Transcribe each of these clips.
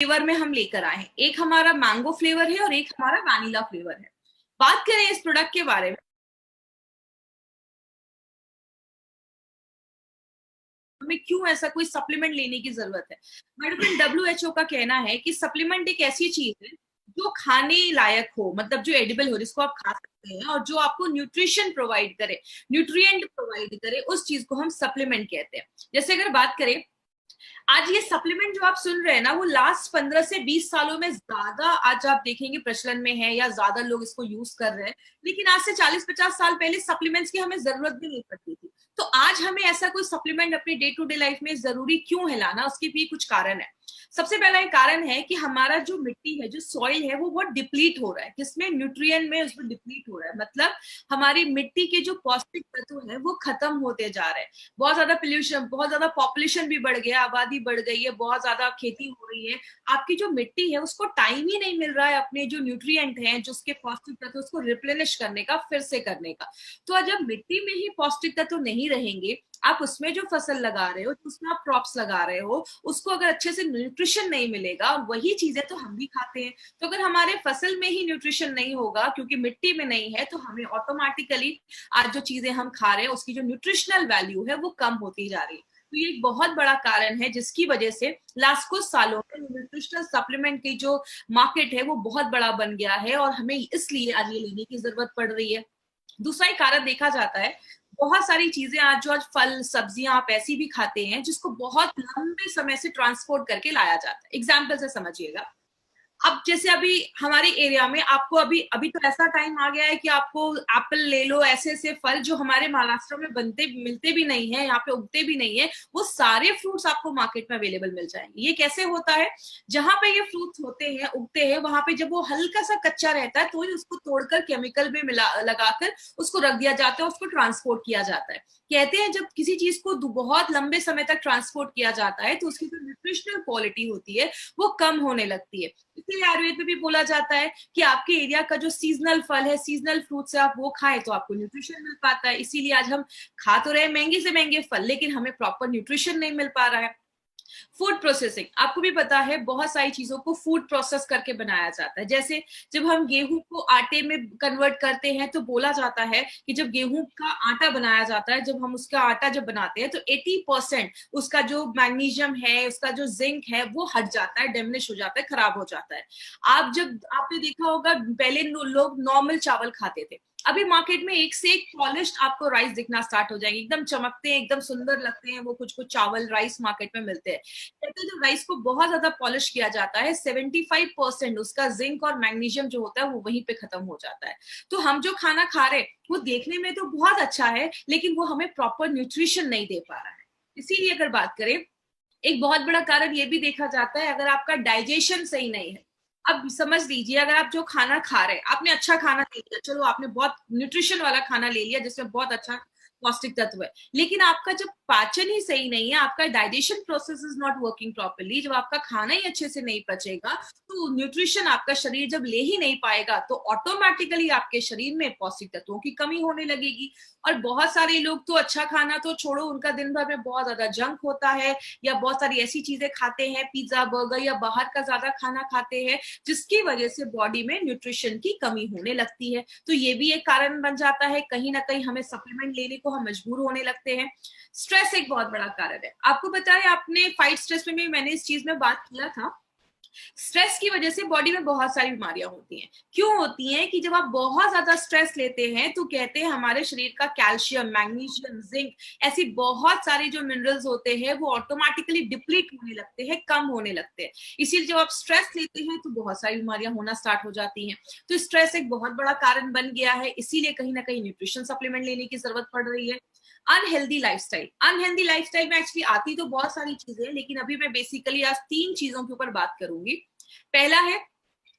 Flavour में हम लेकर आए हैं। एक हमारा मैंगो फ्लेवर है और एक हमारा वैनिला फ्लेवर है। बात करें इस प्रोडक्ट के बारे में, हमें क्यों ऐसा कोई सप्लीमेंट लेने की जरूरत है। मेडिकल डब्ल्यूएचओ का कहना है कि सप्लीमेंट एक ऐसी चीज है जो खाने लायक हो, मतलब जो एडिबल हो, जिसको आप खा सकते हैं और जो आपको न्यूट्रिशन प्रोवाइड करे, न्यूट्रिएंट प्रोवाइड करे, उस चीज को हम सप्लीमेंट कहते हैं। जैसे अगर बात करें, आज ये सप्लीमेंट जो आप सुन रहे हैं ना, वो लास्ट 15 से 20 सालों में ज्यादा आज आप देखेंगे प्रचलन में है, या ज्यादा लोग इसको यूज कर रहे हैं। लेकिन आज से 40-50 साल पहले सप्लीमेंट्स की हमें जरूरत भी नहीं पड़ती थी। तो आज हमें ऐसा कोई सप्लीमेंट अपनी डे टू डे लाइफ में जरूरी क्यों है लाना, उसके भी कुछ कारण है। सबसे पहला एक कारण है कि हमारा जो मिट्टी है, जो सॉइल है, वो बहुत डिप्लीट हो रहा है। किसमें? न्यूट्रिएंट में उसमें डिप्लीट हो रहा है। मतलब हमारी मिट्टी के जो पौष्टिक तत्व है वो खत्म होते जा रहे हैं। बहुत ज्यादा पोल्यूशन, बहुत ज्यादा पॉपुलेशन भी बढ़ गया, आबादी बढ़ गई है, बहुत ज्यादा खेती हो रही है। आपकी जो मिट्टी है उसको टाइम ही नहीं मिल रहा है अपने जो न्यूट्रिएंट हैं, जो उसके पौष्टिक तत्व, उसको रिप्लेनिश करने का, फिर से करने का। तो जब मिट्टी में ही पौष्टिक तत्व नहीं रहेंगे, आप उसमें जो फसल लगा रहे हो, उसमें आप क्रॉप्स लगा रहे हो, उसको अगर अच्छे से न्यूट्रिशन नहीं मिलेगा, और वही चीजें तो हम भी खाते हैं, तो अगर हमारे फसल में ही न्यूट्रिशन नहीं होगा क्योंकि मिट्टी में नहीं है, तो हमें ऑटोमेटिकली आज जो चीजें हम खा रहे हैं उसकी जो न्यूट्रिशनल वैल्यू है वो कम होती जा रही है। तो ये एक बहुत बड़ा कारण है जिसकी वजह से लास्ट कुछ सालों में न्यूट्रिशनल सप्लीमेंट की जो मार्केट है वो बहुत बड़ा बन गया है, और हमें इसलिए आज ये लेने की जरूरत पड़ रही है। दूसरा एक कारण देखा जाता है, बहुत सारी चीजें आज जो आज फल सब्जियां आप ऐसी भी खाते हैं जिसको बहुत लंबे समय से ट्रांसपोर्ट करके लाया जाता है। एग्जाम्पल से समझिएगा, अब जैसे अभी हमारे एरिया में आपको अभी अभी तो ऐसा टाइम आ गया है कि आपको एप्पल ले लो, ऐसे ऐसे फल जो हमारे महाराष्ट्र में बनते मिलते भी नहीं है, यहाँ पे उगते भी नहीं है, वो सारे फ्रूट्स आपको मार्केट में अवेलेबल मिल जाएंगे। ये कैसे होता है? जहां पे ये फ्रूट्स होते हैं, उगते हैं, वहां पे जब वो हल्का सा कच्चा रहता है तो ही उसको तोड़कर केमिकल में मिला लगाकर उसको रख दिया जाता है, उसको ट्रांसपोर्ट किया जाता है। कहते हैं जब किसी चीज को बहुत लंबे समय तक ट्रांसपोर्ट किया जाता है तो उसकी जो न्यूट्रिशनल क्वालिटी होती है वो कम होने लगती है। इसीलिए आयुर्वेद में भी बोला जाता है कि आपके एरिया का जो सीजनल फल है, सीजनल फ्रूट से आप वो खाएं तो आपको न्यूट्रिशन मिल पाता है। इसीलिए आज हम खा तो रहे महंगे से महंगे फल, लेकिन हमें प्रॉपर न्यूट्रिशन नहीं मिल पा रहा है। फूड प्रोसेसिंग, आपको भी पता है बहुत सारी चीजों को फूड प्रोसेस करके बनाया जाता है। जैसे जब हम गेहूं को आटे में कन्वर्ट करते हैं तो बोला जाता है कि जब गेहूं का आटा बनाया जाता है, जब हम उसका आटा जब बनाते हैं तो 80% उसका जो मैग्नीशियम है, उसका जो जिंक है वो हट जाता है, डिमिनिश हो जाता है, खराब हो जाता है। आप जब आपने देखा होगा पहले लोग नॉर्मल चावल खाते थे, अभी मार्केट में एक से एक पॉलिश्ड आपको राइस दिखना स्टार्ट हो जाएंगे, एकदम चमकते हैं, एकदम सुंदर लगते हैं वो कुछ कुछ चावल राइस मार्केट में मिलते हैं। कहते हैं जब राइस को बहुत ज्यादा पॉलिश किया जाता है, 75% उसका जिंक और मैग्नीशियम जो होता है वो वहीं पे खत्म हो जाता है। तो हम जो खाना खा रहे हैं वो देखने में तो बहुत अच्छा है, लेकिन वो हमें प्रॉपर न्यूट्रिशन नहीं दे पा रहा है। इसीलिए अगर बात करें, एक बहुत बड़ा कारण ये भी देखा जाता है, अगर आपका डाइजेशन सही नहीं है। अब समझ लीजिए, अगर आप जो खाना खा रहे हैं, आपने अच्छा खाना ले लिया, चलो आपने बहुत न्यूट्रिशन वाला खाना ले लिया जिसमें बहुत अच्छा पौष्टिक तत्व है, लेकिन आपका जब पाचन ही सही नहीं है, आपका digestion process is not working properly, जब आपका खाना ही अच्छे से नहीं पचेगा, तो न्यूट्रिशन आपका शरीर जब ले ही नहीं पाएगा तो ऑटोमेटिकली आपके शरीर में पौष्टिक तत्वों की कमी होने लगेगी। और बहुत सारे लोग तो अच्छा खाना तो छोड़ो, उनका दिन भर में बहुत ज्यादा जंक होता है, या बहुत सारी ऐसी चीजें खाते हैं, पिज्जा बर्गर या बाहर का ज्यादा खाना खाते हैं, जिसकी वजह से बॉडी में न्यूट्रिशन की कमी होने लगती है। तो ये भी एक कारण बन जाता है, कहीं ना कहीं हमें सप्लीमेंट लेने को हम मजबूर होने लगते हैं। स्ट्रेस एक बहुत बड़ा कारण है। आपको पता है, आपने फाइट स्ट्रेस में भी मैंने इस चीज में बात किया था, स्ट्रेस की वजह से बॉडी में बहुत सारी बीमारियां होती हैं। क्यों होती हैं? कि जब आप बहुत ज्यादा स्ट्रेस लेते हैं तो कहते हैं हमारे शरीर का कैल्शियम, मैग्नीशियम, जिंक, ऐसी बहुत सारे जो मिनरल्स होते हैं वो ऑटोमेटिकली डिप्लीट होने लगते हैं, कम होने लगते हैं। इसीलिए जब आप स्ट्रेस लेते हैं तो बहुत सारी बीमारियां होना स्टार्ट हो जाती हैं। तो स्ट्रेस एक बहुत बड़ा कारण बन गया है, इसीलिए कहीं ना कहीं न्यूट्रिशन सप्लीमेंट लेने की जरूरत पड़ रही है। अनहेल्दी लाइफस्टाइल, अनहेल्दी लाइफस्टाइल में एक्चुअली आती तो बहुत सारी चीजें हैं, लेकिन अभी मैं बेसिकली आज 3 चीजों के ऊपर बात करूंगी। पहला है,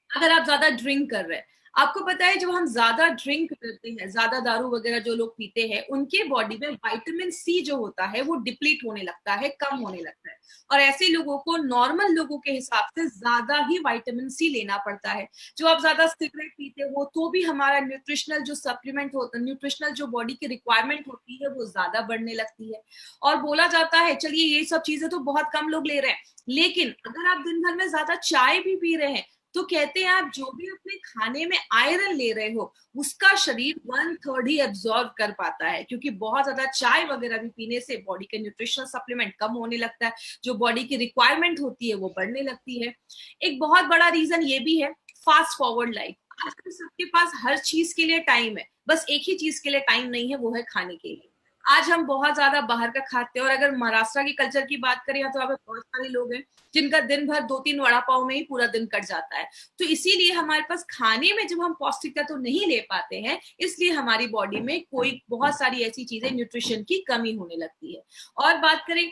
अगर आप ज्यादा ड्रिंक कर रहे हैं, आपको पता है जब हम ज्यादा ड्रिंक करते हैं, ज्यादा दारू वगैरह जो लोग पीते हैं, उनके बॉडी में विटामिन सी जो होता है वो डिप्लीट होने लगता है, कम होने लगता है। और ऐसे लोगों को नॉर्मल लोगों के हिसाब से ज्यादा ही विटामिन सी लेना पड़ता है। जो आप ज्यादा सिगरेट पीते हो तो भी हमारा न्यूट्रिशनल जो सप्लीमेंट होता है, न्यूट्रिशनल जो बॉडी की रिक्वायरमेंट होती है वो ज्यादा बढ़ने लगती है। और बोला जाता है, चलिए ये सब चीजें तो बहुत कम लोग ले रहे हैं, लेकिन अगर आप दिन भर में ज्यादा चाय भी पी रहे हैं तो कहते हैं आप जो भी अपने खाने में आयरन ले रहे हो उसका शरीर 1/3 ही एब्जॉर्ब कर पाता है, क्योंकि बहुत ज्यादा चाय वगैरह भी पीने से बॉडी का न्यूट्रिशनल सप्लीमेंट कम होने लगता है, जो बॉडी की रिक्वायरमेंट होती है वो बढ़ने लगती है। एक बहुत बड़ा रीजन ये भी है, फास्ट फॉरवर्ड लाइफ। आजकल सबके पास हर चीज के लिए टाइम है, बस एक ही चीज के लिए टाइम नहीं है, वो है खाने के लिए। आज हम बहुत ज्यादा बाहर का खाते हैं, और अगर महाराष्ट्र की कल्चर की बात करें तो यहाँ पे बहुत सारे लोग हैं जिनका दिन भर 2-3 वड़ा पाव में ही पूरा दिन कट जाता है। तो इसीलिए हमारे पास खाने में जब हम पौष्टिकता तो नहीं ले पाते हैं, इसलिए हमारी बॉडी में कोई बहुत सारी ऐसी चीजें, न्यूट्रिशन की कमी होने लगती है। और बात करें,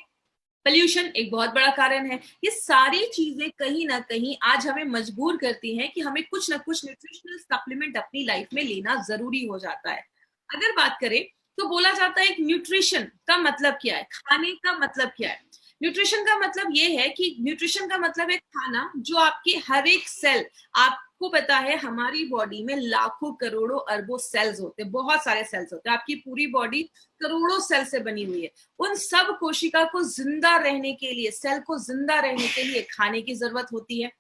पोल्यूशन एक बहुत बड़ा कारण है। ये सारी चीजें कहीं ना कहीं आज हमें मजबूर करती हैं कि हमें कुछ ना कुछ न्यूट्रिशनल सप्लीमेंट अपनी लाइफ में लेना जरूरी हो जाता है। अगर बात करें तो बोला जाता है कि न्यूट्रिशन का मतलब क्या है, खाने का मतलब क्या है। न्यूट्रिशन का मतलब ये है कि न्यूट्रिशन का मतलब है खाना जो आपके हर एक सेल, आपको पता है हमारी बॉडी में लाखों करोड़ों अरबों सेल्स होते हैं, बहुत सारे सेल्स होते हैं, आपकी पूरी बॉडी करोड़ों सेल से बनी हुई है। उन सब कोशिका को जिंदा रहने के लिए, सेल को जिंदा रहने के लिए खाने की जरूरत होती है।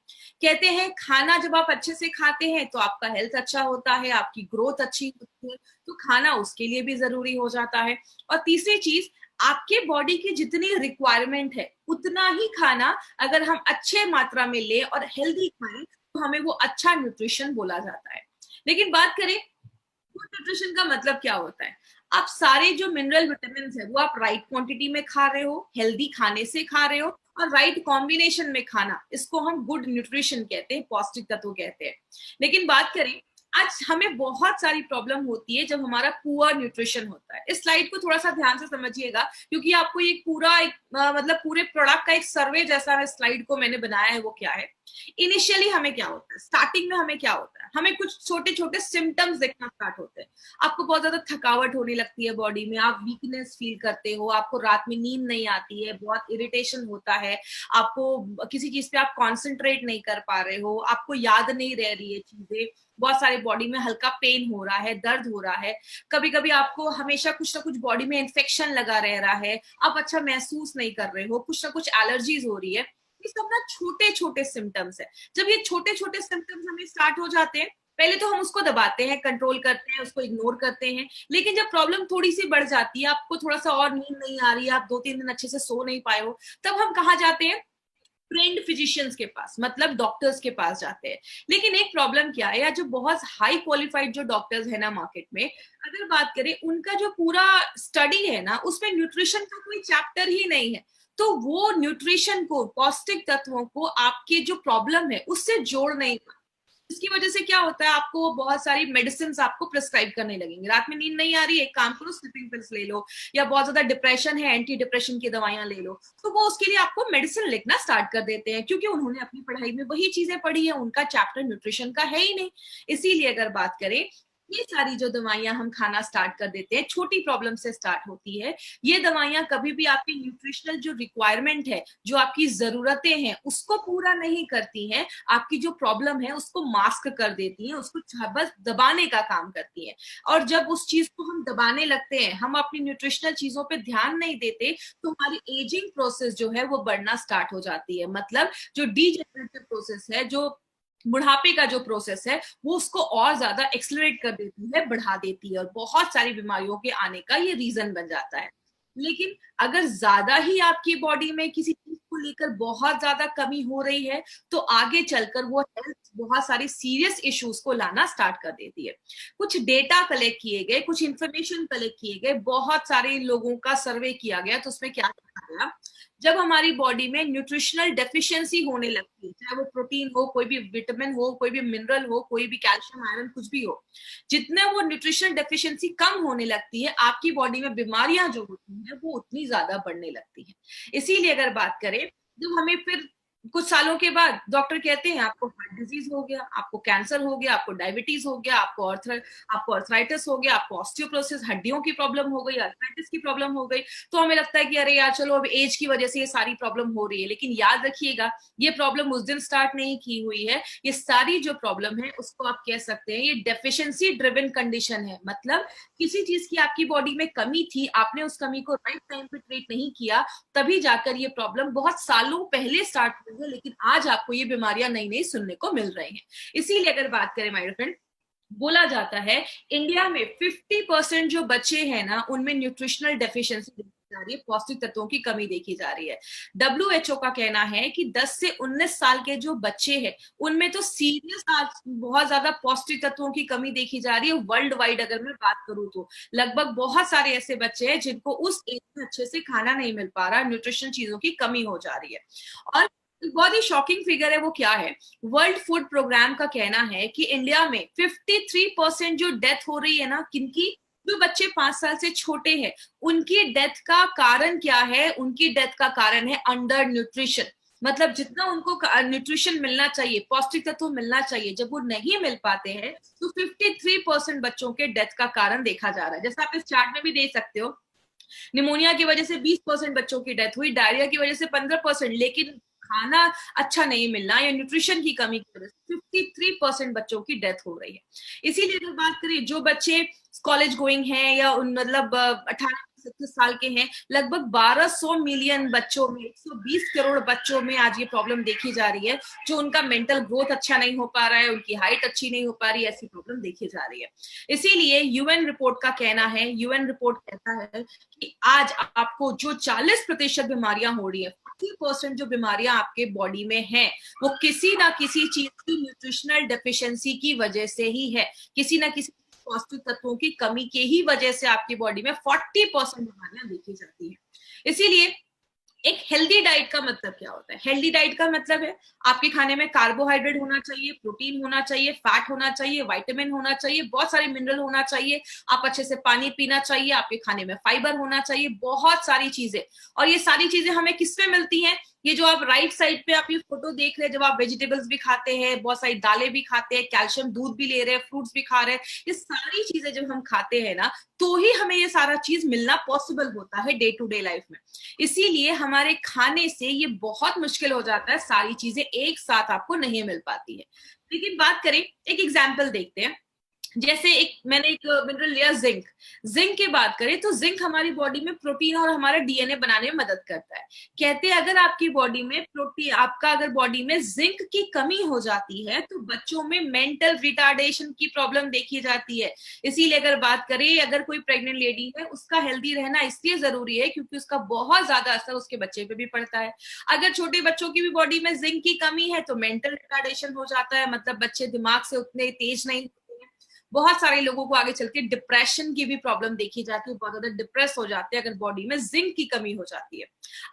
कहते हैं खाना जब आप अच्छे से खाते हैं तो आपका हेल्थ अच्छा होता है, आपकी ग्रोथ अच्छी होती है, तो खाना उसके लिए भी जरूरी हो जाता है। और तीसरी चीज, आपके बॉडी की जितनी रिक्वायरमेंट है उतना ही खाना अगर हम अच्छे मात्रा में ले और हेल्दी खाएं तो हमें वो अच्छा न्यूट्रिशन बोला जाता है। लेकिन बात करें गुड न्यूट्रिशन का मतलब क्या होता है, आप सारे जो मिनरल विटामिन है वो आप राइट क्वांटिटी में खा रहे हो, हेल्दी खाने से खा रहे हो, और राइट कॉम्बिनेशन में खाना, इसको हम गुड न्यूट्रिशन कहते हैं, पौष्टिक तत्व कहते हैं। लेकिन बात करें, आज हमें बहुत सारी प्रॉब्लम होती है जब हमारा पुअर न्यूट्रिशन होता है। इस स्लाइड को थोड़ा सा ध्यान से समझिएगा, क्योंकि आपको ये पूरा मतलब पूरे प्रोडक्ट का एक सर्वे जैसा स्लाइड को मैंने बनाया है। वो क्या है, इनिशियली हमें क्या होता है, स्टार्टिंग में हमें क्या होता है, हमें कुछ छोटे छोटे सिम्टम्स दिखना स्टार्ट होते हैं। आपको बहुत ज्यादा थकावट होने लगती है बॉडी में, आप वीकनेस फील करते हो, आपको रात में नींद नहीं आती है, बहुत इरिटेशन होता है, आपको किसी चीज पे आप कॉन्सेंट्रेट नहीं कर पा रहे हो, आपको याद नहीं रह रही है चीजें, बहुत सारे बॉडी में हल्का पेन हो रहा है, दर्द हो रहा है, कभी कभी आपको हमेशा कुछ ना कुछ बॉडी में इन्फेक्शन लगा रह रहा है, आप अच्छा महसूस नहीं कर रहे हो, कुछ ना कुछ एलर्जीज हो रही है। ये सब ना छोटे छोटे सिम्टम्स है। जब ये छोटे छोटे सिम्टम्स हमें स्टार्ट हो जाते हैं, पहले तो हम उसको दबाते हैं, कंट्रोल करते हैं, उसको इग्नोर करते हैं। लेकिन जब प्रॉब्लम थोड़ी सी बढ़ जाती है, आपको थोड़ा सा और नींद नहीं आ रही है, आप 2-3 दिन अच्छे से सो नहीं पाए हो, तब हम कहाँ जाते हैं, ट्रेंड फिजिशियंस के पास, मतलब डॉक्टर्स के पास जाते हैं। लेकिन एक प्रॉब्लम क्या है, या जो बहुत हाई क्वालिफाइड जो डॉक्टर्स है ना मार्केट में, अगर बात करें उनका जो पूरा स्टडी है ना, उसमें न्यूट्रिशन का कोई चैप्टर ही नहीं है। तो वो न्यूट्रिशन को, पौष्टिक तत्वों को आपके जो प्रॉब्लम है उससे जोड़ नहीं पाते। इसकी वजह से क्या होता है, आपको बहुत सारी मेडिसिन आपको प्रिस्क्राइब करने लगेंगे। रात में नींद नहीं आ रही है, एक काम करो स्लीपिंग पिल्स ले लो, या बहुत ज्यादा डिप्रेशन है, एंटी डिप्रेशन की दवाइयां ले लो। तो वो उसके लिए आपको मेडिसिन लिखना स्टार्ट कर देते हैं, क्योंकि उन्होंने अपनी पढ़ाई में वही चीजें पढ़ी है, उनका चैप्टर न्यूट्रिशन का है ही नहीं। इसीलिए अगर बात करें, ये सारी जो दवाइयां हम खाना स्टार्ट कर देते हैं, छोटी प्रॉब्लम से स्टार्ट होती है। ये दवाइयां कभी भी आपकी न्यूट्रिशनल जो रिक्वायरमेंट है, जो आपकी जरूरतें हैं, उसको पूरा नहीं करती हैं। आपकी जो प्रॉब्लम है उसको मास्क कर देती हैं, उसको बस दबाने का काम करती हैं। और जब उस चीज को हम दबाने लगते हैं, हम अपनी न्यूट्रिशनल चीजों पे ध्यान नहीं देते, तो हमारी एजिंग प्रोसेस जो है वो बढ़ना स्टार्ट हो जाती है। मतलब जो डीजेनरेटिव प्रोसेस है, जो बुढ़ापे का जो प्रोसेस है, वो उसको और ज्यादा एक्सलरेट कर देती है, बढ़ा देती है, और बहुत सारी बीमारियों के आने का ये रीजन बन जाता है। लेकिन अगर ज्यादा ही आपकी बॉडी में किसी चीज को लेकर बहुत ज्यादा कमी हो रही है, तो आगे चलकर वो हेल्थ बहुत सारी सीरियस इश्यूज को लाना स्टार्ट कर देती है। कुछ डेटा कलेक्ट किए गए, कुछ इंफॉर्मेशन कलेक्ट किए गए, बहुत सारे लोगों का सर्वे किया गया, तो उसमें क्या देखा गया, जब हमारी बॉडी में न्यूट्रिशनल डेफिशिएंसी होने लगती है, चाहे वो प्रोटीन हो, कोई भी विटामिन हो, कोई भी मिनरल हो, कोई भी कैल्शियम आयरन कुछ भी हो, जितने वो न्यूट्रिशनल डेफिशिएंसी कम होने लगती है, आपकी बॉडी में बीमारियां जो होती हैं वो उतनी ज्यादा बढ़ने लगती हैं। इसीलिए अगर बात करें, जब हमें फिर कुछ सालों के बाद डॉक्टर कहते हैं आपको हार्ट डिजीज हो गया, आपको कैंसर हो गया, आपको डायबिटीज हो गया, आपको अर्थराइटिस हो गया, आपको ऑस्टियोपोरोसिस हड्डियों की प्रॉब्लम हो गई, अर्थराइटिस की प्रॉब्लम हो गई। तो हमें लगता है कि अरे यार चलो अब एज की वजह से ये सारी प्रॉब्लम हो रही है, लेकिन याद रखिएगा ये प्रॉब्लम उस दिन स्टार्ट नहीं की हुई है। ये सारी जो प्रॉब्लम है उसको आप कह सकते हैं ये डेफिशिएंसी ड्रिवन कंडीशन है। मतलब किसी चीज की आपकी बॉडी में कमी थी, आपने उस कमी को राइट टाइम पे ट्रीट नहीं किया, तभी जाकर ये प्रॉब्लम बहुत सालों पहले स्टार्ट हुई है, लेकिन आज आपको ये बीमारियां नई नई सुनने को मिल रही हैं। इसीलिए अगर बात करें माय फ्रेंड, बोला जाता है इंडिया में 50% जो बच्चे हैं ना उनमें न्यूट्रिशनल डेफिशिएंसी देखी जा रही है, पौष्टिक तत्वों की कमी देखी जा रही है। डब्ल्यूएचओ का कहना है कि 10 से 19 साल के जो बच्चे हैं उनमें तो सीरियस बहुत ज्यादा पौष्टिक तत्वों की कमी देखी जा रही है। वर्ल्ड वाइड अगर मैं बात करूं तो लगभग बहुत सारे ऐसे बच्चे हैं जिनको उस एज में अच्छे से खाना नहीं मिल पा रहा, न्यूट्रिशन चीजों की कमी हो जा रही है। और बहुत ही शॉकिंग फिगर है, वो क्या है, वर्ल्ड फूड प्रोग्राम का कहना है कि इंडिया में 53% जो डेथ हो रही है ना, किनकी, जो बच्चे 5 साल से छोटे हैं उनकी डेथ का कारण क्या है, उनकी डेथ का कारण है अंडर न्यूट्रिशन। मतलब जितना उनको न्यूट्रिशन मिलना चाहिए, पौष्टिक तत्व मिलना चाहिए, जब वो नहीं मिल पाते हैं तो 53% बच्चों के डेथ का कारण देखा जा रहा है। जैसा आप इस चार्ट में भी देख सकते हो, निमोनिया की वजह से 20% बच्चों की डेथ हुई, डायरिया की वजह से 15%, लेकिन खाना अच्छा नहीं मिलना या न्यूट्रिशन की कमी की वजह से 53% बच्चों की डेथ हो रही है। इसीलिए अगर बात करें जो बच्चे कॉलेज गोइंग हैं या मतलब 18 से 36 साल के हैं, लगभग 1200 मिलियन बच्चों में, 120 करोड़ बच्चों में आज ये प्रॉब्लम देखी जा रही है, जो उनका मेंटल ग्रोथ अच्छा नहीं हो पा रहा है, उनकी हाइट अच्छी नहीं हो पा रही है, ऐसी प्रॉब्लम देखी जा रही है। इसीलिए यूएन रिपोर्ट का कहना है, यूएन रिपोर्ट कहता है कि आज आपको जो 40% बीमारियां हो रही है, 40% जो बीमारियां आपके बॉडी में हैं, वो किसी ना किसी चीज की न्यूट्रिशनल डेफिशिएंसी की वजह से ही है, किसी ना किसी पौष्टिक तत्वों की कमी के ही वजह से आपकी बॉडी में 40% बीमारियां देखी जाती है। इसीलिए एक हेल्दी डाइट का मतलब क्या होता है, हेल्दी डाइट का मतलब है आपके खाने में कार्बोहाइड्रेट होना चाहिए, प्रोटीन होना चाहिए, फैट होना चाहिए, विटामिन होना चाहिए, बहुत सारे मिनरल होना चाहिए, आप अच्छे से पानी पीना चाहिए, आपके खाने में फाइबर होना चाहिए, बहुत सारी चीजें। और ये सारी चीजें हमें किसमें मिलती हैं, ये जो आप राइट साइड पे आप ये फोटो देख रहे हैं, जब आप वेजिटेबल्स भी खाते हैं, बहुत सारी दालें भी खाते हैं, कैल्शियम दूध भी ले रहे हैं, फ्रूट्स भी खा रहे हैं, ये सारी चीजें जब हम खाते हैं ना, तो ही हमें ये सारा चीज मिलना पॉसिबल होता है डे टू डे लाइफ में। इसीलिए हमारे खाने से ये बहुत मुश्किल हो जाता है, सारी चीजें एक साथ आपको नहीं मिल पाती है। लेकिन बात करें, एक एग्जाम्पल देखते हैं, जैसे मैंने एक मिनरल लिया जिंक। जिंक की बात करें तो जिंक हमारी बॉडी में प्रोटीन और हमारा डीएनए बनाने में मदद करता है। कहते हैं अगर आपकी बॉडी में प्रोटीन, आपका अगर बॉडी में जिंक की कमी हो जाती है तो बच्चों में मेंटल रिटार्डेशन की प्रॉब्लम देखी जाती है। इसीलिए अगर बात करें, अगर कोई प्रेग्नेंट लेडी है, उसका हेल्दी रहना इसलिए जरूरी है क्योंकि उसका बहुत ज्यादा असर उसके बच्चे पे भी पड़ता है। अगर छोटे बच्चों की भी बॉडी में जिंक की कमी है तो मेंटल रिटार्डेशन हो जाता है, मतलब बच्चे दिमाग से उतने तेज नहीं, बहुत सारे लोगों को आगे चल के डिप्रेशन की भी प्रॉब्लम देखी जाती है, बहुत ज्यादा डिप्रेस हो जाते हैं अगर बॉडी में जिंक की कमी हो जाती है।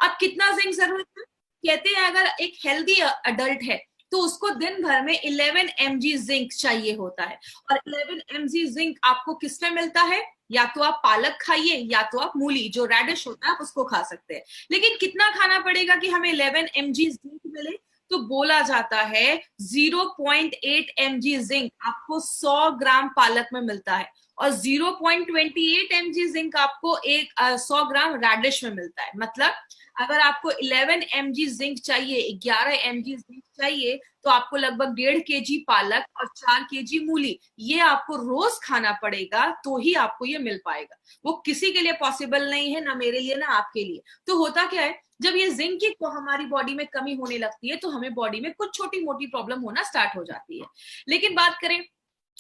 अब कितना जिंक जरूरी है, कहते हैं अगर एक हेल्दी अडल्ट है तो उसको दिन भर में 11 mg जिंक चाहिए होता है। और 11 mg जिंक आपको किसमें मिलता है, या तो आप पालक खाइए या तो आप मूली, जो रेडिश होता है, आप उसको खा सकते हैं। लेकिन कितना खाना पड़ेगा कि हमें 11 mg जिंक मिले, तो बोला जाता है 0.8 mg जिंक आपको 100 ग्राम पालक में मिलता है, और 0.28 mg जिंक आपको 100 ग्राम रेडिश में मिलता है। मतलब अगर आपको 11 mg जिंक चाहिए, 11 mg जिंक चाहिए, तो आपको लगभग 1.5 kg पालक और 4 kg मूली, ये आपको रोज खाना पड़ेगा, तो ही आपको ये मिल पाएगा। वो किसी के लिए पॉसिबल नहीं है, ना मेरे लिए ना आपके लिए। तो होता क्या है, जब ये जिंक की हमारी बॉडी में कमी होने लगती है तो हमें बॉडी में कुछ छोटी मोटी प्रॉब्लम होना स्टार्ट हो जाती है। लेकिन बात करें,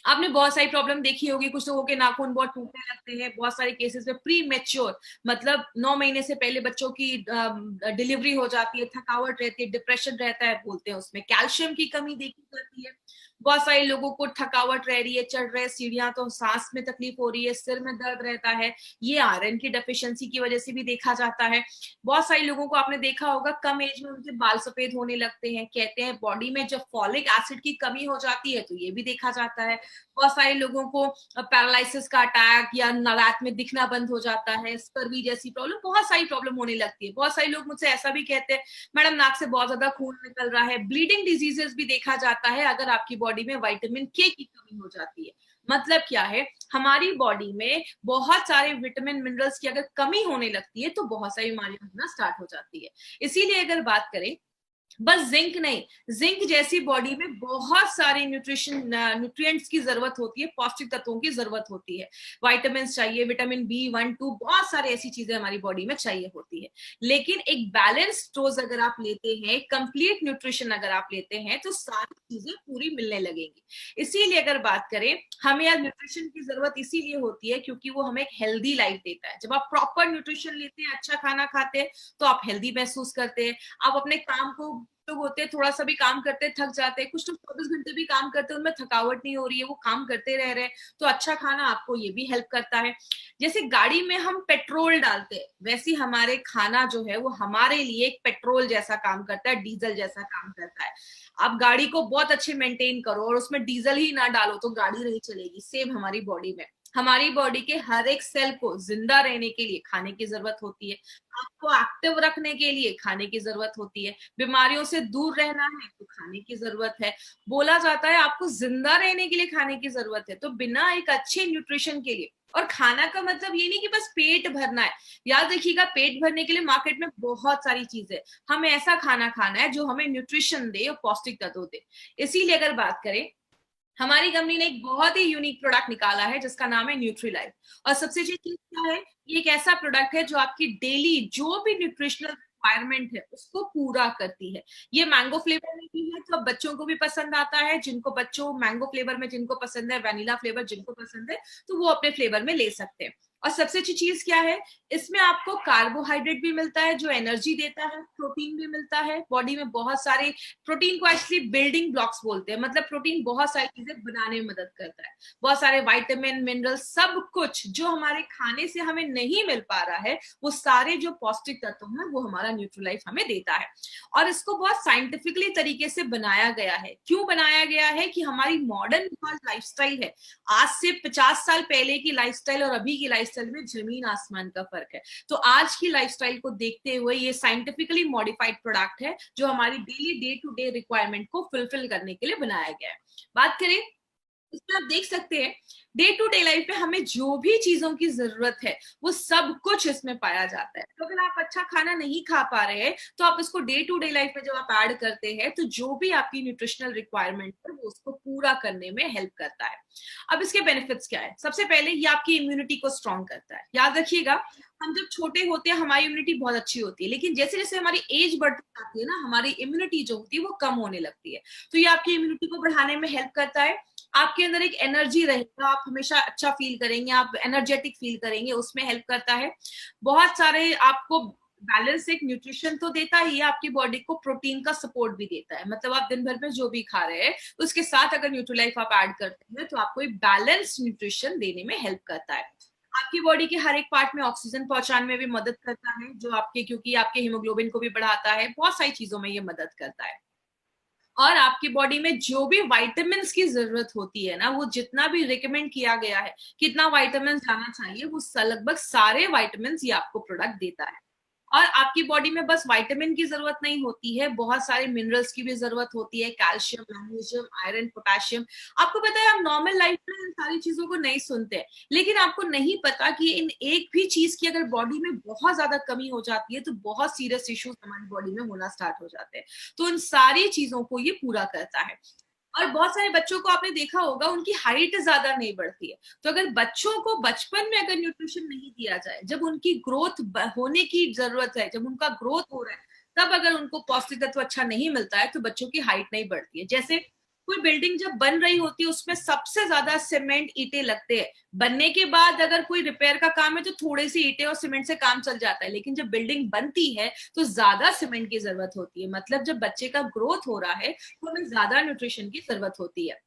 आपने बहुत सारी प्रॉब्लम देखी होगी, कुछ लोगों के नाखून बहुत टूटने लगते हैं, बहुत सारे केसेस में प्री मैच्योर, मतलब 9 महीने से पहले बच्चों की डिलीवरी हो जाती है, थकावट रहती है, डिप्रेशन रहता है, बोलते हैं उसमें कैल्शियम की कमी देखी जाती है। बहुत सारे लोगों को थकावट रह रही है, चढ़ रहे सीढ़ियां तो सांस में तकलीफ हो रही है, सिर में दर्द रहता है, ये आयरन की डेफिशिएंसी की वजह से भी देखा जाता है। बहुत सारे लोगों को आपने देखा होगा कम एज में उनके बाल सफेद होने लगते हैं, कहते हैं बॉडी में जब फॉलिक एसिड की कमी हो जाती है तो ये भी देखा जाता है। बहुत सारे लोगों को पैरालिसिस का अटैक या रात में दिखना बंद हो जाता है, स्कर्वी जैसी प्रॉब्लम, बहुत सारी प्रॉब्लम होने लगती है। बहुत सारे लोग मुझसे ऐसा भी कहते हैं मैडम नाक से बहुत ज्यादा खून निकल रहा है। ब्लीडिंग डिजीजेस भी देखा जाता है अगर आपकी बॉडी में विटामिन के की कमी हो जाती है। मतलब क्या है, हमारी बॉडी में बहुत सारे विटामिन मिनरल्स की अगर कमी होने लगती है तो बहुत सारी बीमारियां होना स्टार्ट हो जाती है। इसीलिए अगर बात करें, बस जिंक नहीं, जिंक जैसी बॉडी में बहुत सारे न्यूट्रिएंट्स की जरूरत होती है, पौष्टिक तत्वों की जरूरत होती है। विटामिन चाहिए, विटामिन B1 2, बहुत सारे ऐसी चीजें हमारी बॉडी में चाहिए होती है। लेकिन एक बैलेंस डोज अगर आप लेते हैं, कंप्लीट न्यूट्रिशन अगर आप लेते हैं तो सारी चीजें पूरी मिलने लगेंगी। इसीलिए अगर बात करें, हमें यार न्यूट्रिशन की जरूरत इसीलिए होती है क्योंकि वो हमें एक हेल्दी लाइफ देता है। जब आप प्रॉपर न्यूट्रिशन लेते हैं, अच्छा खाना खाते हैं, तो आप हेल्दी महसूस करते हैं। आप अपने काम को, लोग होते हैं थोड़ा सा भी काम करते थक जाते हैं, कुछ लोग 24 घंटे भी काम करते हैं, उनमें थकावट नहीं हो रही है, वो काम करते रह रहे हैं, तो अच्छा खाना आपको ये भी हेल्प करता है। जैसे गाड़ी में हम पेट्रोल डालते हैं, वैसे हमारे खाना जो है वो हमारे लिए एक पेट्रोल जैसा काम करता है, डीजल जैसा काम करता है। आप गाड़ी को बहुत अच्छे मेंटेन करो और उसमें डीजल ही ना डालो तो गाड़ी नहीं चलेगी। सेम हमारी बॉडी में, हमारी बॉडी के हर एक सेल को जिंदा रहने के लिए खाने की जरूरत होती है, आपको एक्टिव रखने के लिए खाने की जरूरत होती है, बीमारियों से दूर रहना है तो खाने की जरूरत है, बोला जाता है आपको जिंदा रहने के लिए खाने की जरूरत है। तो बिना एक अच्छे न्यूट्रिशन के लिए, और खाना का मतलब ये नहीं कि बस पेट भरना है, याद रखिएगा पेट भरने के लिए मार्केट में बहुत सारी चीजें, हमें ऐसा खाना खाना है जो हमें न्यूट्रिशन दे और पौष्टिक तत्व दे। इसीलिए अगर बात करें, हमारी कंपनी ने एक बहुत ही यूनिक प्रोडक्ट निकाला है जिसका नाम है न्यूट्रीलाइफ। और सबसे अच्छी चीज क्या है, ये एक ऐसा प्रोडक्ट है जो आपकी डेली जो भी न्यूट्रिशनल रिक्वायरमेंट है उसको पूरा करती है। ये मैंगो फ्लेवर में भी है, तो बच्चों को भी पसंद आता है, जिनको बच्चों मैंगो फ्लेवर में जिनको पसंद है, वैनिला फ्लेवर जिनको पसंद है, तो वो अपने फ्लेवर में ले सकते हैं। और सबसे अच्छी चीज क्या है, इसमें आपको कार्बोहाइड्रेट भी मिलता है जो एनर्जी देता है, प्रोटीन भी मिलता है, बॉडी में बहुत सारे प्रोटीन को एक्चुअली बिल्डिंग ब्लॉक्स बोलते हैं, मतलब प्रोटीन बहुत सारी चीजें बनाने में मदद करता है, बहुत सारे विटामिन मिनरल, सब कुछ जो हमारे खाने से हमें नहीं मिल पा रहा है, वो सारे जो पौष्टिक तत्व हैं वो हमारा न्यूट्रीलाइफ हमें देता है। और इसको बहुत साइंटिफिकली तरीके से बनाया गया है। क्यों बनाया गया है कि हमारी मॉडर्न लाइफस्टाइल है, आज से 50 साल पहले की लाइफस्टाइल और अभी की लाइफस्टाइल में जमीन आसमान का फर्क है। तो आज की लाइफस्टाइल को देखते हुए ये साइंटिफिकली मॉडिफाइड प्रोडक्ट है जो हमारी daily day to day requirement को फुलफिल करने के लिए बनाया गया है। बात करें, इसमें आप देख सकते हैं डे टू डे लाइफ में हमें जो भी चीजों की जरूरत है वो सब कुछ इसमें पाया जाता है। तो अगर आप अच्छा खाना नहीं खा पा रहे हैं तो आप इसको डे टू डे लाइफ में जब आप ऐड करते हैं तो जो भी आपकी न्यूट्रिशनल रिक्वायरमेंट है वो उसको पूरा करने में हेल्प करता है। अब इसके बेनिफिट्स क्या है, सबसे पहले ये आपकी इम्यूनिटी को स्ट्रॉन्ग करता है। याद रखिएगा, हम जब छोटे होते हैं हमारी इम्यूनिटी बहुत अच्छी होती है, लेकिन जैसे जैसे हमारी एज बढ़ती जाती है ना, हमारी इम्यूनिटी जो होती है वो कम होने लगती है। तो ये आपकी इम्यूनिटी को बढ़ाने में हेल्प करता है, आपके अंदर एक एनर्जी रहेगा, आप हमेशा अच्छा फील करेंगे, आप एनर्जेटिक फील करेंगे, उसमें हेल्प करता है। बहुत सारे आपको बैलेंस एक न्यूट्रिशन तो देता ही है, आपकी बॉडी को प्रोटीन का सपोर्ट भी देता है, मतलब आप दिन भर में जो भी खा रहे हैं उसके साथ अगर न्यूट्रीलाइफ आप ऐड करते हैं तो आपको एक बैलेंस न्यूट्रिशन देने में हेल्प करता है। आपकी बॉडी के हर एक पार्ट में ऑक्सीजन पहुंचाने में भी मदद करता है, जो आपके, क्योंकि आपके हीमोग्लोबिन को भी बढ़ाता है, बहुत सारी चीजों में ये मदद करता है। और आपकी बॉडी में जो भी विटामिन की जरूरत होती है ना, वो जितना भी रिकमेंड किया गया है कितना विटामिन जाना चाहिए, वो लगभग सारे विटामिन ये आपको प्रोडक्ट देता है। और आपकी बॉडी में बस विटामिन की जरूरत नहीं होती है, बहुत सारे मिनरल्स की भी जरूरत होती है, कैल्शियम, मैग्नीशियम, आयरन, पोटेशियम। आपको पता है, हम नॉर्मल लाइफ में इन सारी चीजों को नहीं सुनते हैं, लेकिन आपको नहीं पता कि इन एक भी चीज की अगर बॉडी में बहुत ज्यादा कमी हो जाती है तो बहुत सीरियस इश्यूज हमारी बॉडी में होना स्टार्ट हो जाते हैं। तो इन सारी चीजों को ये पूरा करता है। और बहुत सारे बच्चों को आपने देखा होगा उनकी हाइट ज्यादा नहीं बढ़ती है, तो अगर बच्चों को बचपन में अगर न्यूट्रिशन नहीं दिया जाए, जब उनकी ग्रोथ होने की जरूरत है, जब उनका ग्रोथ हो रहा है, तब अगर उनको पौष्टिक तत्व अच्छा नहीं मिलता है तो बच्चों की हाइट नहीं बढ़ती है। जैसे कोई बिल्डिंग जब बन रही होती है उसमें सबसे ज्यादा सीमेंट ईंटें लगते हैं। बनने के बाद अगर कोई रिपेयर का काम है तो थोड़ी सी ईंटें और सीमेंट से काम चल जाता है, लेकिन जब बिल्डिंग बनती है तो ज्यादा सीमेंट की जरूरत होती है। मतलब जब बच्चे का ग्रोथ हो रहा है तो हमें ज्यादा न्यूट्रिशन की जरूरत होती है।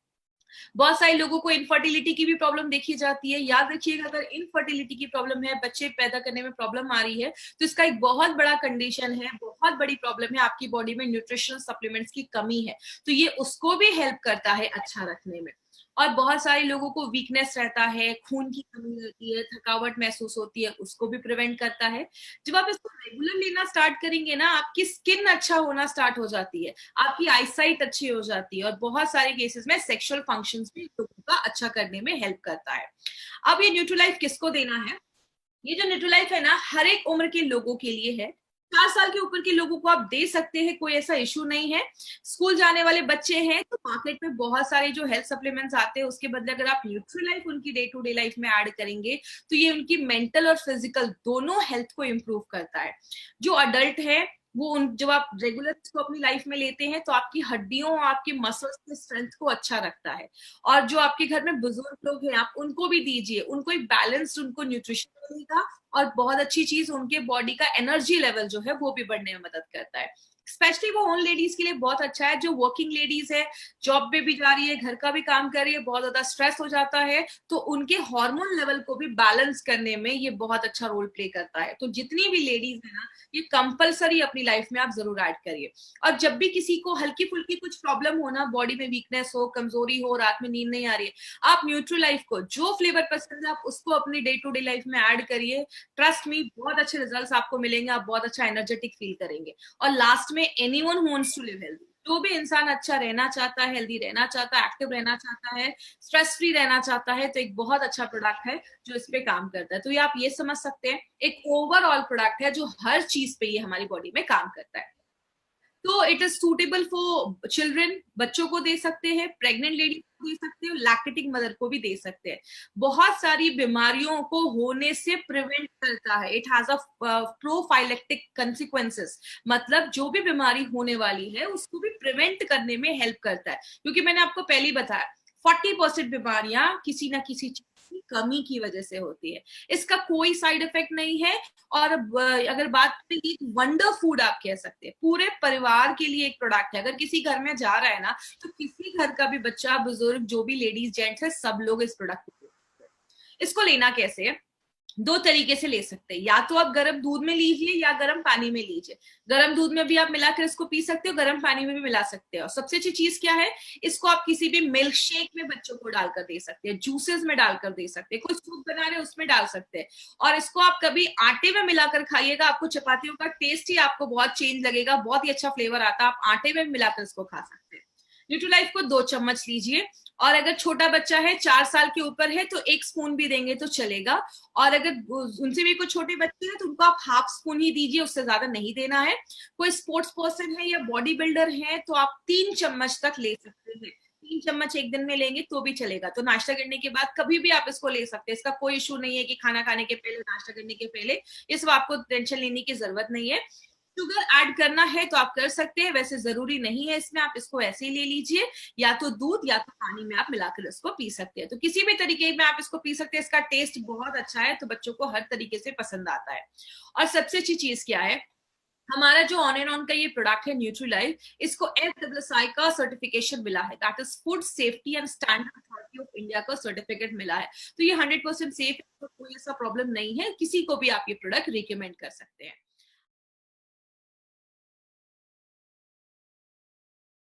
बहुत सारे लोगों को इनफर्टिलिटी की भी प्रॉब्लम देखी जाती है। याद रखिएगा, अगर इनफर्टिलिटी की प्रॉब्लम है, बच्चे पैदा करने में प्रॉब्लम आ रही है, तो इसका एक बहुत बड़ा कंडीशन है, बहुत बड़ी प्रॉब्लम है, आपकी बॉडी में न्यूट्रिशनल सप्लीमेंट्स की कमी है। तो ये उसको भी हेल्प करता है अच्छा रखने में। और बहुत सारे लोगों को वीकनेस रहता है, खून की कमी रहती है, थकावट महसूस होती है, उसको भी प्रिवेंट करता है। जब आप इसको रेगुलर लेना स्टार्ट करेंगे ना, आपकी स्किन अच्छा होना स्टार्ट हो जाती है, आपकी आईसाइट अच्छी हो जाती है, और बहुत सारे केसेस में सेक्सुअल फंक्शंस भी लोगों का अच्छा करने में हेल्प करता है। अब ये न्यूट्रीलाइफ किसको देना है? ये जो न्यूट्रीलाइफ है ना, हर एक उम्र के लोगों के लिए है। 4 साल के ऊपर के लोगों को आप दे सकते हैं, कोई ऐसा इशू नहीं है। स्कूल जाने वाले बच्चे हैं तो मार्केट में बहुत सारे जो हेल्थ सप्लीमेंट्स आते हैं, उसके बदले अगर आप न्यूट्रीलाइफ उनकी डे टू डे लाइफ में ऐड करेंगे तो ये उनकी मेंटल और फिजिकल दोनों हेल्थ को इम्प्रूव करता है। जो अडल्ट है वो जब आप रेगुलर इसको अपनी लाइफ में लेते हैं तो आपकी हड्डियों और आपकी मसल्स के स्ट्रेंथ को अच्छा रखता है। और जो आपके घर में बुजुर्ग लोग हैं, आप उनको भी दीजिए, उनको एक बैलेंस्ड उनको न्यूट्रिशन मिलेगा। और बहुत अच्छी चीज, उनके बॉडी का एनर्जी लेवल जो है वो भी बढ़ने में मदद करता है। स्पेशली वो उन लेडीज के लिए बहुत अच्छा है जो वर्किंग लेडीज है, जॉब पे भी जा रही है, घर का भी काम कर रही है, बहुत ज्यादा स्ट्रेस हो जाता है, तो उनके हार्मोन लेवल को भी बैलेंस करने में ये बहुत अच्छा रोल प्ले करता है। तो जितनी भी लेडीज है ना, ये कंपलसरी अपनी लाइफ में आप जरूर ऐड करिए। और जब भी किसी को हल्की फुल्की कुछ प्रॉब्लम हो ना, बॉडी में वीकनेस हो, कमजोरी हो, रात में नींद नहीं आ रही है, आप न्यूट्रीलाइफ को जो फ्लेवर पसंद है आप उसको अपनी डे टू डे लाइफ में ऐड करिए। ट्रस्ट मी, बहुत अच्छे रिजल्ट्स आपको मिलेंगे, आप बहुत अच्छा एनर्जेटिक फील करेंगे। और लास्ट में, anyone who wants to live healthy, जो भी इंसान अच्छा रहना चाहता है, हेल्दी रहना चाहता है, एक्टिव रहना चाहता है, स्ट्रेस फ्री रहना चाहता है, तो एक बहुत अच्छा प्रोडक्ट है जो इस पे काम करता है। तो ये आप ये समझ सकते हैं, एक ओवरऑल प्रोडक्ट है जो हर चीज पे ये हमारी बॉडी में काम करता है। तो it is suitable for children, बच्चों को दे सकते हैं, प्रेग्नेंट लेडी को दे सकते हो, लैक्टेटिंग मदर को भी दे सकते हैं। बहुत सारी बीमारियों को होने से प्रिवेंट करता है। It has a prophylactic consequences, मतलब जो भी बीमारी होने वाली है उसको भी प्रिवेंट करने में हेल्प करता है। क्योंकि मैंने आपको पहले ही बताया, 40% बीमारियां किसी ना किसी चीज की कमी की वजह से होती है। इसका कोई साइड इफेक्ट नहीं है। और अगर बात करें, वंडर फूड आप कह सकते हैं, पूरे परिवार के लिए एक प्रोडक्ट है। अगर किसी घर में जा रहा है ना, तो किसी घर का भी बच्चा, बुजुर्ग, जो भी लेडीज जेंट्स है, सब लोग इस प्रोडक्ट को। इसको लेना कैसे है? 2 तरीके से ले सकते हैं, या तो आप गर्म दूध में लीजिए या गर्म पानी में लीजिए। गर्म दूध में भी आप मिलाकर इसको पी सकते हो, गर्म पानी में भी मिला सकते हो। सबसे अच्छी चीज क्या है, इसको आप किसी भी मिल्क शेक में बच्चों को डालकर दे सकते हैं, जूसेस में डालकर दे सकते हैं, कोई सूप बना रहे हैं उसमें डाल सकते हैं। और इसको आप कभी आटे में मिलाकर खाइएगा, आपको चपातियों का टेस्ट ही आपको बहुत चेंज लगेगा, बहुत ही अच्छा फ्लेवर आता है। आप आटे में मिलाकर इसको खा सकते हैं। न्यूट्रीलाइफ को 2 चम्मच लीजिए। और अगर छोटा बच्चा है, 4 साल के ऊपर है, तो 1 स्पून भी देंगे तो चलेगा। और अगर उनसे भी कुछ छोटे बच्चे हैं तो उनको आप हाफ स्पून ही दीजिए, उससे ज्यादा नहीं देना है। कोई स्पोर्ट्स पर्सन है या बॉडी बिल्डर है तो आप 3 चम्मच तक ले सकते हैं। 3 चम्मच एक दिन में लेंगे तो भी चलेगा। तो नाश्ता करने के बाद कभी भी आप इसको ले सकते हैं, इसका कोई इशू नहीं है कि खाना खाने के पहले, नाश्ता करने के पहले। इस बात आपको टेंशन लेने की जरूरत नहीं है। शुगर ऐड करना है तो आप कर सकते हैं, वैसे जरूरी नहीं है इसमें, आप इसको ऐसे ही ले लीजिए, या तो दूध या तो पानी में आप मिलाकर इसको पी सकते हैं। तो किसी भी तरीके में आप इसको पी सकते हैं, इसका टेस्ट बहुत अच्छा है, तो बच्चों को हर तरीके से पसंद आता है। और सबसे अच्छी चीज क्या है, हमारा जो ऑन एंड ऑन का ये प्रोडक्ट है न्यूट्रीलाइफ, इसको FSSAI का सर्टिफिकेशन मिला है, that is food safety and standard authority of India का सर्टिफिकेट मिला है। तो ये 100% सेफ है, तो कोई ऐसा प्रॉब्लम नहीं है, किसी को भी आप ये प्रोडक्ट रिकमेंड कर सकते हैं।